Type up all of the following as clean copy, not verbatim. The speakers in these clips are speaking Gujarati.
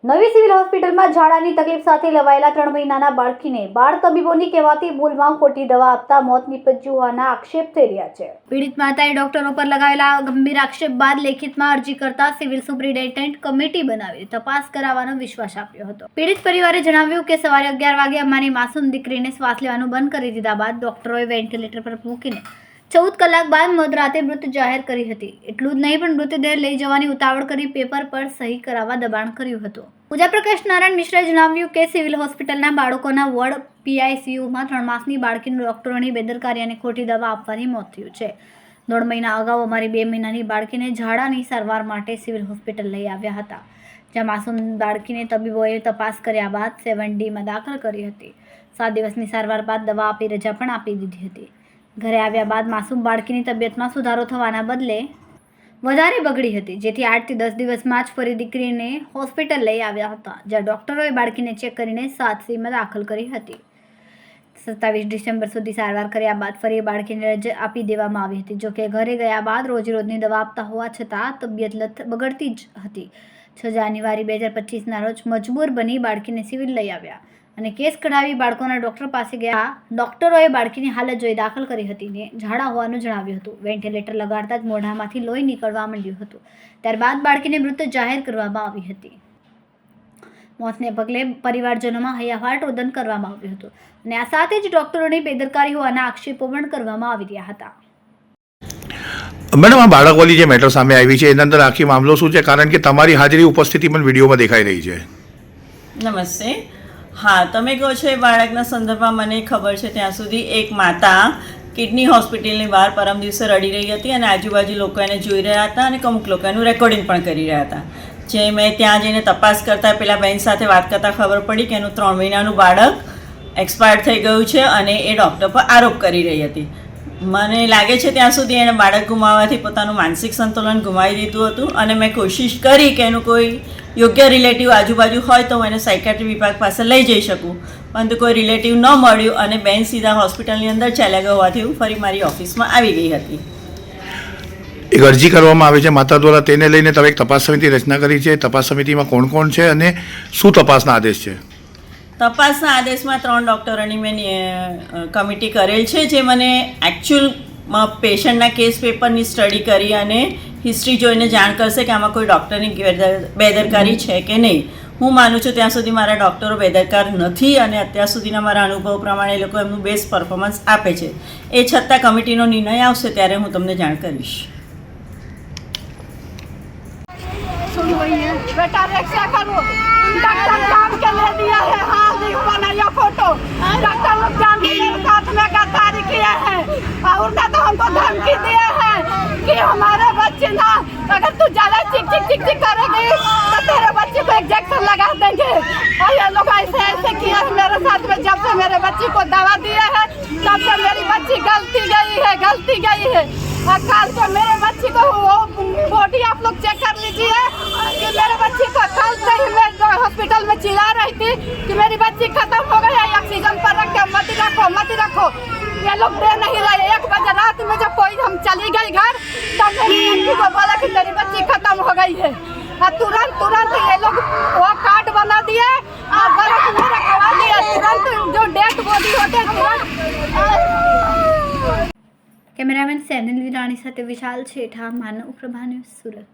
નવી સિવિલ હોસ્પિટલમાં ઝાડાની તકલીફ સાથે લવાયેલા 3 મહિનાના બાળકીને બાળ તબીબોની કહેવાતી ભૂલમાં ખોટી દવા આપતા મોત નીપજ્યું હોવાના આક્ષેપ થઈ રહ્યા છે. પીડિત માતાએ ડોક્ટરો પર લગાવેલા ગંભીર આક્ષેપ બાદ લેખિતમાં અરજી કરતા સિવિલ સુપ્રિન્ટેન્ડન્ટ કમિટી બનાવી તપાસ કરાવવાનો વિશ્વાસ આપ્યો હતો. પીડિત પરિવારે જણાવ્યું કે સવારે 11 વાગે અમારી માસૂમ દીકરીને શ્વાસ લેવાનું બંધ કરી દીધા બાદ ડોક્ટરોએ વેન્ટિલેટર પર મૂકીને 14 કલાક બાદ મધરાતે મૃત જાહેર કરી હતી. એટલું જ નહીં પણ મૃતદેહ લઈ જવાની ઉતાવળ કરી પેપર પર સહી કરાવવા દબાણ કર્યું હતું. પૂજા પ્રકાશ નારાયણ મિશ્રાએ જણાવ્યું કે સિવિલ હોસ્પિટલના બાળકોના વોર્ડ PICUમાં 3 માસની બાળકીનું ડોક્ટરોની બેદરકારી અને ખોટી દવા આપવાની મોત થયું છે. 1.5 મહિના અગાઉ અમારી 2 મહિનાની બાળકીને ઝાડાની સારવાર માટે સિવિલ હોસ્પિટલ લઈ આવ્યા હતા, જ્યાં માસૂમ બાળકીને તબીબોએ તપાસ કર્યા બાદ 7Dમાં દાખલ કરી હતી. 7 દિવસની સારવાર બાદ દવા આપી રજા પણ આપી દીધી હતી. ઘરે આવ્યા બાદ માસૂમ બાળકીની તબિયતમાં સુધારો થવાના બદલે વધારે બગડી હતી, જેથી 8 થી 10 દિવસમાં જ ફરી દીકરીને હોસ્પિટલ લઈ આવ્યા હતા, જ્યાં ડોક્ટરોએ બાળકીને ચેક કરીને 7Cમાં દાખલ કરી હતી. 27 ડિસેમ્બર સુધી સારવાર કર્યા બાદ ફરી બાળકીને રજા આપી દેવામાં આવી હતી. જોકે ઘરે ગયા બાદ રોજની દવા આપતા હોવા છતાં તબિયત બગડતી જ હતી. 6 જાન્યુઆરી 2025ના રોજ મજબૂર બની બાળકીને સિવિલ લઈ આવ્યા અને કેસ કઢાવી બાળકોના ડોક્ટર પાસે ગયા. ડોક્ટરોએ બાળકીની હાલત જોઈ દાખલ કરી હતી ને ઝાડા હોવાનું જણાવ્યું હતું. વેન્ટિલેટર લગાડતા જ મોઢામાંથી લોહી નીકળવા માંડ્યું હતું. ત્યારબાદ બાળકીને મૃત જાહેર કરવામાં આવી હતી. મોતને પગલે પરિવારજનોમાં હૈયાહાટ રોદન કરવામાં આવ્યું હતું અને આ સાથે જ ડોક્ટરોની બેદરકારી હોવાના આક્ષેપો પણ કરવામાં આવી રહ્યા હતા. મેડમ, આ બાળકોની જે મેટર સામે આવી છે એના અંદર આખી મામલો શું છે? કારણ કે તમારી હાજરી ઉપસ્થિતિ પણ વિડીયોમાં દેખાઈ રહી છે. નમસ્તે. હા, તમે કહો છો એ બાળકના સંદર્ભમાં મને ખબર છે ત્યાં સુધી એક માતા કિડની હોસ્પિટલની બહાર પરમ દિવસે રડી રહી હતી અને આજુબાજુ લોકો એને જોઈ રહ્યા હતા અને અમુક લોકો એનું રેકોર્ડિંગ પણ કરી રહ્યા હતા. જે મેં ત્યાં જઈને તપાસ કરતાં પેલા બહેન સાથે વાત કરતાં ખબર પડી કે એનું 3 મહિનાનું બાળક એક્સપાયર થઈ ગયું છે અને એ ડૉક્ટર પર આરોપ કરી રહી હતી. મને લાગે છે ત્યાં સુધી એણે બાળક ગુમાવવાથી પોતાનું માનસિક સંતુલન ગુમાવી દીધું હતું અને મેં કોશિશ કરી કે એનું કોઈ યોગ્ય રિલેટિવ આજુબાજુ હોય તો હું એને સાયકાટ્રી વિભાગ પાસે લઈ જઈ શકું, પરંતુ કોઈ રિલેટિવ ન મળ્યું અને બેન સીધા હોસ્પિટલની અંદર ચાલ્યા ગયા હોવાથી હું ફરી મારી ઓફિસમાં આવી ગઈ હતી. એક અરજી કરવામાં આવે છે માતા દ્વારા, તેને લઈને તમે એક તપાસ સમિતિ રચના કરી છે. તપાસ સમિતિમાં કોણ કોણ છે અને શું તપાસના આદેશ છે? તપાસના આદેશમાં 3 ડૉક્ટરોની મેં કમિટી કરેલ છે, જે મને એકચ્યુઅલમાં પેશન્ટના કેસ પેપરની સ્ટડી કરી અને હિસ્ટ્રી જોઈને જાણ કરશે કે આમાં કોઈ ડૉક્ટરની બેદરકારી છે કે નહીં. હું માનું છું ત્યાં સુધી મારા ડૉક્ટરો બેદરકાર નથી અને અત્યાર સુધીના મારા અનુભવ પ્રમાણે એ લોકો એમનું બેસ્ટ પરફોર્મન્સ આપે છે. એ છતાં કમિટીનો નિર્ણય આવશે ત્યારે હું તમને જાણ કરીશ. बेटा रक्षा करो, डॉक्टर काम के ले दिया है, हाँ देखो बनाया फोटो, डॉक्टर लोग जान के साथ में गद्दारी किए हैं और उनका तो हमको धमकी दिए हैं कि हमारे बच्चे ना अगर तू ज्यादा चिक करेगी तो तेरे बच्चे को इंजेक्शन लगा देंगे. और ये लोग ऐसे ऐसे किए हैं मेरे साथ में. जब से मेरे बच्चे को दवा दिए है तब से मेरी बच्ची गलती गई है. और कल को मेरे बच्ची को वो बॉडी आप लोग चेक कर लीजिए कि मेरे बच्ची को कल से ही मैं हॉस्पिटल में चिल्ला रही थी कि मेरी बच्ची खत्म हो गई है, ऑक्सीजन पर रख के मत रखो. ये लोग दे नहीं रहे. 1 बजे रात में जब कोई हम चली गई घर तब मेरी बच्ची को बोला कि तेरी बच्ची खत्म हो गई है. और तुरंत ये लोग वो कार्ड बना दिए और बर्फ में रखवा दिए. तुरंत जो डेड बॉडी होते तुरंत. કેમેરામેન સેનિલ વિરાણી સાથે વિશાલ છેઠા, માનવ પ્રભા ન્યૂઝ, સુરત.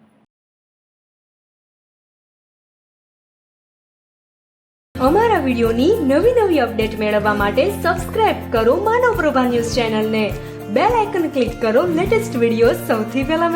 અમારા વિડિયોની નવી અપડેટ મેળવવા માટે સબસ્ક્રાઇબ કરો માનવ પ્રભા ન્યૂઝ ચેનલને. બેલ આઇકન ક્લિક કરો લેટેસ્ટ વિડિયો સૌથી પહેલા